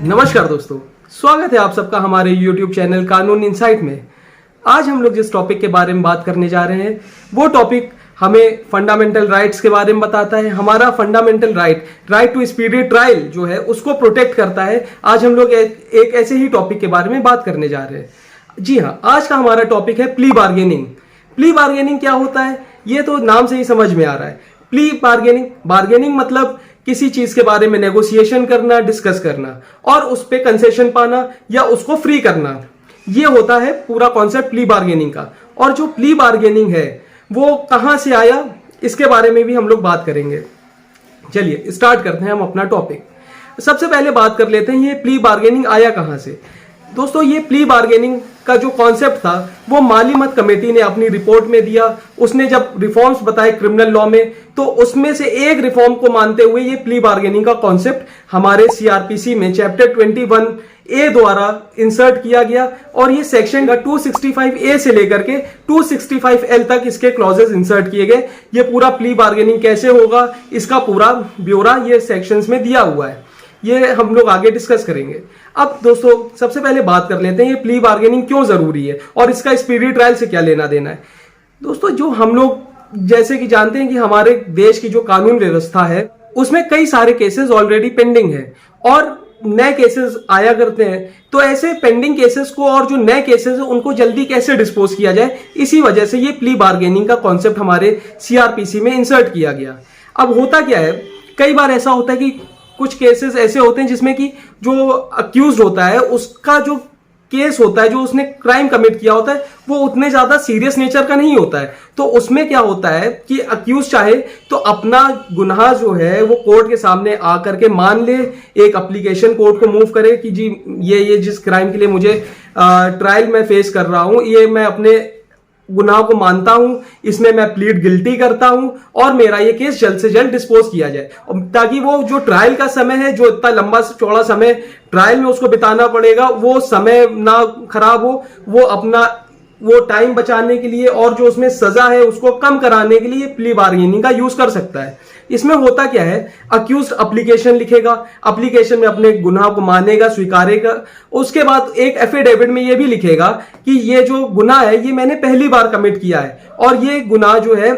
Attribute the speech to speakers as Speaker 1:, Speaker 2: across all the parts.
Speaker 1: नमस्कार दोस्तों, स्वागत है आप सबका हमारे YouTube चैनल कानून इनसाइट में। आज हम लोग जिस टॉपिक के बारे में बात करने जा रहे हैं वो टॉपिक हमें फंडामेंटल राइट्स के बारे में बताता है। हमारा fundamental right to speedy trial जो है उसको प्रोटेक्ट करता है। आज हम लोग एक ऐसे ही टॉपिक के बारे में बात करने जा रहे हैं। जी हाँ, आज का हमारा टॉपिक है प्ली बार्गेनिंग। प्ली बार्गेनिंग क्या होता है ये तो नाम से ही समझ में आ रहा है। प्ली बार्गेनिंग मतलब किसी चीज के बारे में नेगोशिएशन करना, डिस्कस करना और उस पे कंसेशन पाना या उसको फ्री करना, ये होता है पूरा कॉन्सेप्ट प्ली बार्गेनिंग का। और जो प्ली बार्गेनिंग है वो कहां से आया इसके बारे में भी हम लोग बात करेंगे। चलिए स्टार्ट करते हैं हम अपना टॉपिक। सबसे पहले बात कर लेते हैं ये प्ली बार्गेनिंग आया कहां से। दोस्तों, ये प्ली बार्गेनिंग का जो कॉन्सेप्ट था वो मालीमत कमेटी ने अपनी रिपोर्ट में दिया। उसने जब रिफॉर्म्स बताए क्रिमिनल लॉ में तो उसमें से एक रिफॉर्म को मानते हुए ये प्ली बार्गेनिंग का कॉन्सेप्ट हमारे सीआरपीसी में चैप्टर 21A द्वारा इंसर्ट किया गया और ये सेक्शन का 265A से लेकर के 265L तक इसके क्लॉजेस इंसर्ट किए गए। ये पूरा प्ली बार्गेनिंग कैसे होगा इसका पूरा ब्यौरा ये सेक्शंस में दिया हुआ है। ये हम लोग आगे डिस्कस करेंगे। अब दोस्तों सबसे पहले बात कर लेते हैं ये प्ली बार्गेनिंग क्यों जरूरी है और इसका स्पीडी ट्रायल से क्या लेना देना है। दोस्तों, जो हम लोग जैसे कि जानते हैं कि हमारे देश की जो कानून व्यवस्था है उसमें कई सारे केसेस ऑलरेडी पेंडिंग है और नए केसेस आया करते हैं। तो ऐसे पेंडिंग केसेस को और जो नए केसेस है उनको जल्दी कैसे डिस्पोज किया जाए, इसी वजह से ये प्ली बार्गेनिंग का कॉन्सेप्ट हमारे सीआरपीसी में इंसर्ट किया गया। अब होता क्या है, कई बार ऐसा होता है कि कुछ केसेस ऐसे होते हैं जिसमें कि जो अक्यूज होता है उसका जो केस होता है, जो उसने क्राइम कमिट किया होता है वो उतने ज्यादा सीरियस नेचर का नहीं होता है। तो उसमें क्या होता है कि अक्यूज चाहे तो अपना गुनाह जो है वो कोर्ट के सामने आकर के मान ले, एक एप्लीकेशन कोर्ट को मूव करे कि जी ये जिस क्राइम के लिए मुझे ट्रायल में फेस कर रहा हूं ये मैं अपने गुनाह को मानता हूं, इसमें मैं प्लीड गिल्टी करता हूं और मेरा ये केस जल्द से जल्द डिस्पोज किया जाए, ताकि वो जो ट्रायल का समय है, जो इतना लंबा चौड़ा समय ट्रायल में उसको बिताना पड़ेगा, वो समय ना खराब हो, वो टाइम बचाने के लिए और जो उसमें सजा है उसको कम कराने के लिए प्ली बार्गेनिंग का यूज कर सकता है। इसमें होता क्या है, अक्यूज एप्लीकेशन लिखेगा, एप्लीकेशन में अपने गुनाह को मानेगा, स्वीकारेगा। उसके बाद एक एफिडेविट में ये भी लिखेगा कि ये जो गुनाह है ये मैंने पहली बार कमिट किया है और ये गुनाह जो है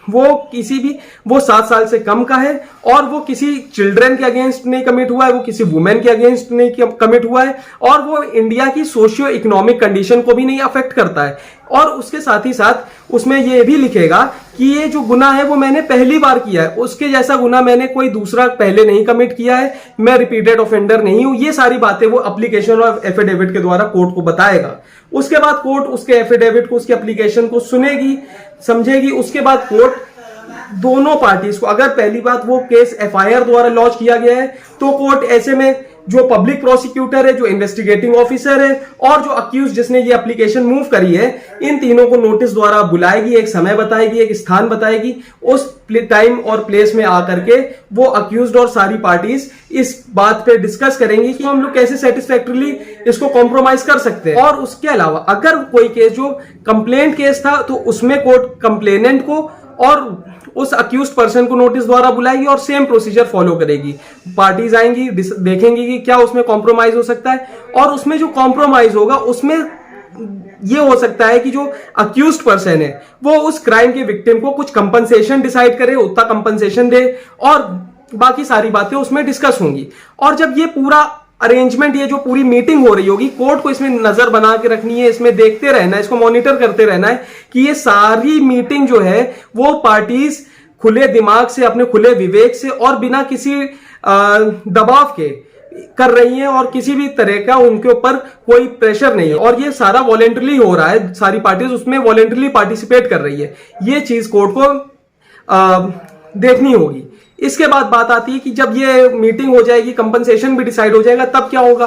Speaker 1: वो 7 साल से कम का है और वो किसी चिल्ड्रन के अगेंस्ट नहीं कमिट हुआ है, वो किसी वुमेन के अगेंस्ट नहीं कमिट हुआ है और वो इंडिया की सोशियो इकोनॉमिक कंडीशन को भी नहीं अफेक्ट करता है। और उसके साथ ही साथ उसमें ये भी लिखेगा कि ये जो गुनाह है वो मैंने पहली बार किया है, उसके जैसा गुनाह मैंने कोई दूसरा पहले नहीं कमिट किया है, मैं रिपीटेड ऑफेंडर नहीं हूं। ये सारी बातें वो एप्लीकेशन और एफिडेविट के द्वारा कोर्ट को बताएगा। उसके बाद कोर्ट उसके एफिडेविट को, उसके एप्लीकेशन को सुनेगी, समझेगी। उसके बाद कोर्ट दोनों पार्टीज को, अगर पहली बात वो केस एफआईआर द्वारा लॉन्च किया गया है तो कोर्ट ऐसे में जो पब्लिक प्रोसिक्यूटर है, जो इन्वेस्टिगेटिंग ऑफिसर है और जो अक्यूज जिसने ये एप्लीकेशन मूव करी है, इन तीनों को नोटिस द्वारा बुलाएगी, एक समय बताएगी, एक स्थान बताएगी। उस टाइम और प्लेस में आकर के वो अक्यूज्ड और सारी पार्टीज इस बात पे डिस्कस करेंगी कि हम लोग कैसे सेटिस्फैक्टरली इसको कॉम्प्रोमाइज कर सकते हैं। और उसके अलावा अगर कोई केस जो कंप्लेंट केस था तो उसमें कोर्ट कंप्लेनेंट को और उस अक्यूज्ड पर्सन को नोटिस द्वारा बुलाएगी और सेम प्रोसीजर फॉलो करेगी। पार्टीज आएंगी, देखेंगी कि क्या उसमें कॉम्प्रोमाइज हो सकता है और उसमें जो कॉम्प्रोमाइज होगा उसमें ये हो सकता है कि जो अक्यूज्ड पर्सन है वो उस क्राइम के विक्टिम को कुछ कंपनसेशन डिसाइड करे, उतना कंपनसेशन दे और बाकी सारी बातें उसमें डिस्कस होंगी। और जब ये पूरा अरेंजमेंट, ये जो पूरी मीटिंग हो रही होगी, कोर्ट को इसमें नजर बना के रखनी है, इसमें देखते रहना है, इसको मॉनिटर करते रहना है कि ये सारी मीटिंग जो है वो पार्टीज खुले दिमाग से, अपने खुले विवेक से और बिना किसी दबाव के कर रही हैं और किसी भी तरह का उनके ऊपर कोई प्रेशर नहीं है और ये सारा वॉलेंटरली हो रहा है, सारी पार्टीज उसमें वॉलेंटरली पार्टिसिपेट कर रही है। ये चीज कोर्ट को देखनी होगी। इसके बाद बात आती है कि जब ये मीटिंग हो जाएगी, कंपनसेशन भी डिसाइड हो जाएगा, तब क्या होगा?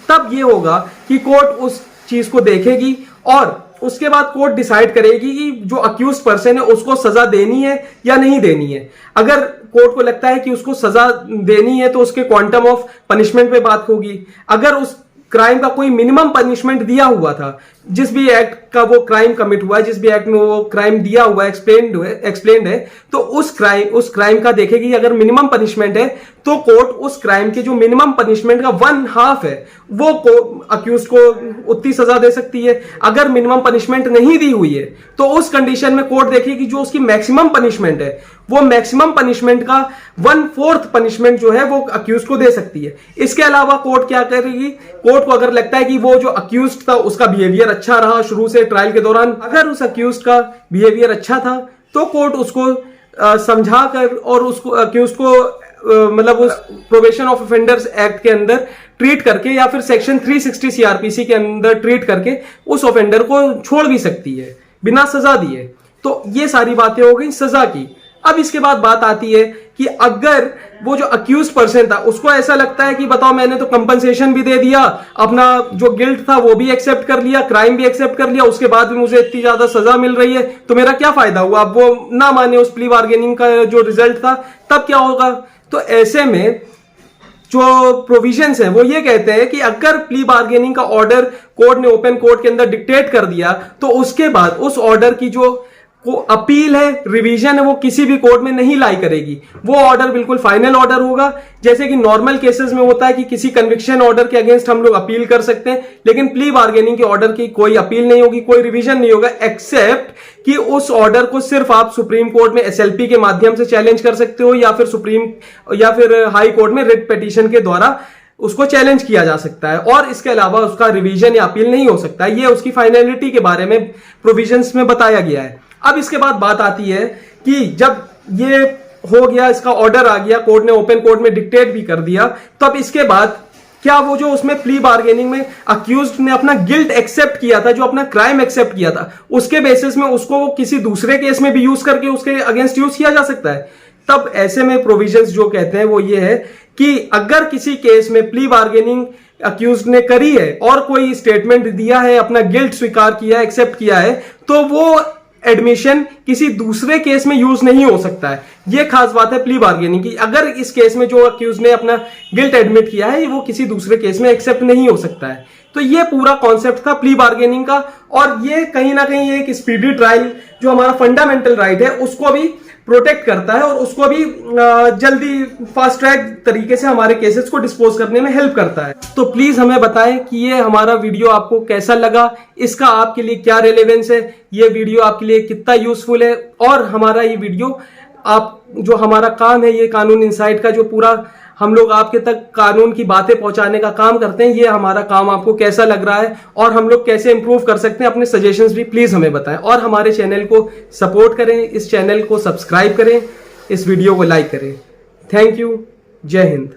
Speaker 1: तब ये होगा कि कोर्ट उस चीज को देखेगी और उसके बाद कोर्ट डिसाइड करेगी कि जो अक्यूज पर्सन है उसको सजा देनी है या नहीं देनी है। अगर कोर्ट को लगता है कि उसको सजा देनी है तो उसके क्वांटम ऑफ पनिशमेंट पे बात होगी। अगर उस क्राइम का कोई मिनिमम पनिशमेंट दिया हुआ था, जिस भी एक्ट का वो क्राइम कमिट हुआ है, जिस भी एक्ट में वो क्राइम दिया हुआ है, एक्सप्लेन्ड है, तो उस क्राइम का देखेगी अगर मिनिमम पनिशमेंट है तो कोर्ट उस क्राइम के जो मिनिमम पनिशमेंट का 1/2 है वो अक्यूज को उतनी सजा दे सकती है। अगर मिनिमम पनिशमेंट नहीं दी हुई है तो उस कंडीशन में कोर्ट देखेगी जो उसकी मैक्सिमम पनिशमेंट है वो मैक्सिमम पनिशमेंट का 1/4 पनिशमेंट जो है वो अक्यूज को दे सकती है। इसके अलावा कोर्ट क्या करेगी, कोर्ट को अगर लगता है कि वो जो अक्यूज था उसका बिहेवियर अच्छा रहा शुरू से ट्रायल के दौरान, अगर उस अक्यूज का बिहेवियर अच्छा था तो कोर्ट उसको समझा कर और उसको अक्यूज को मतलब उस प्रोबेशन ऑफ ऑफेंडर्स एक्ट के अंदर ट्रीट करके या फिर सेक्शन 360 सीआरपीसी के अंदर ट्रीट करके उस ऑफेंडर को छोड़ भी सकती है बिना सजा दिए। तो ये सारी बातें हो गई सजा की। अब इसके बाद बात आती है कि अगर वो जो अक्यूज पर्सन था उसको ऐसा लगता है कि बताओ मैंने तो कंपनसेशन भी दे दिया, अपना जो गिल्ट था वो भी एक्सेप्ट कर लिया, क्राइम भी एक्सेप्ट कर लिया, उसके बाद भी मुझे इतनी ज्यादा सजा मिल रही है तो मेरा क्या फायदा हुआ। अब वो ना माने उस प्ली बार्गेनिंग का जो रिजल्ट था तब क्या होगा। तो ऐसे में जो प्रोविजंस हैं वो ये कहते हैं कि अगर प्ली बार्गेनिंग का ऑर्डर कोर्ट ने ओपन कोर्ट के अंदर डिक्टेट कर दिया तो उसके बाद उस ऑर्डर की जो को अपील है, रिवीजन है, वो किसी भी कोर्ट में नहीं लाई करेगी। वो ऑर्डर बिल्कुल फाइनल ऑर्डर होगा। जैसे कि नॉर्मल केसेस में होता है कि किसी कन्विक्शन ऑर्डर के अगेंस्ट हम लोग अपील कर सकते हैं, लेकिन प्ली बार्गेनिंग के ऑर्डर की कोई अपील नहीं होगी, कोई रिवीजन नहीं होगा, एक्सेप्ट कि उस ऑर्डर को सिर्फ आप सुप्रीम कोर्ट में एसएलपी के माध्यम से चैलेंज कर सकते हो या फिर हाई कोर्ट में रिट पिटीशन के द्वारा उसको चैलेंज किया जा सकता है और इसके अलावा उसका रिवीजन या अपील नहीं हो सकता। ये उसकी फाइनलिटी के बारे में प्रोविजंस में बताया गया है। अब इसके बाद बात आती है कि जब ये हो गया, इसका ऑर्डर आ गया, कोर्ट ने ओपन कोर्ट में डिक्टेट भी कर दिया, तो अब इसके बाद क्या वो जो उसमें प्ली बार्गेनिंग में अक्यूज्ड ने अपना गिल्ट एक्सेप्ट किया था, जो अपना क्राइम एक्सेप्ट किया था, उसके बेसिस में उसको वो किसी दूसरे केस में भी यूज करके उसके अगेंस्ट यूज किया जा सकता है। तब ऐसे में प्रोविजंस जो कहते हैं वो ये है कि अगर किसी केस में प्ली बार्गेनिंग अक्यूज्ड ने करी है और कोई स्टेटमेंट दिया है, अपना गिल्ट स्वीकार किया, एक्सेप्ट किया है, तो वो एडमिशन किसी दूसरे केस में यूज नहीं हो सकता है। यह खास बात है प्ली बार्गेनिंग की। अगर इस केस में जो अक्यूज ने अपना गिल्ट एडमिट किया है वो किसी दूसरे केस में एक्सेप्ट नहीं हो सकता है। तो ये पूरा कॉन्सेप्ट था प्ली बार्गेनिंग का और ये कहीं ना कहीं एक स्पीडी ट्रायल जो हमारा फंडामेंटल राइट है उसको भी प्रोटेक्ट करता है और उसको भी जल्दी फास्ट ट्रैक तरीके से हमारे केसेस को डिस्पोज करने में हेल्प करता है। तो प्लीज हमें बताएं कि ये हमारा वीडियो आपको कैसा लगा, इसका आपके लिए क्या रेलेवेंस है, ये वीडियो आपके लिए कितना यूजफुल है और हमारा ये वीडियो आप जो हमारा काम है ये कानून इनसाइट का जो पूरा हम लोग आपके तक कानून की बातें पहुंचाने का काम करते हैं, ये हमारा काम आपको कैसा लग रहा है और हम लोग कैसे इंप्रूव कर सकते हैं, अपने सजेशंस भी प्लीज हमें बताएं और हमारे चैनल को सपोर्ट करें, इस चैनल को सब्सक्राइब करें, इस वीडियो को लाइक करें। Thank you. जय हिंद।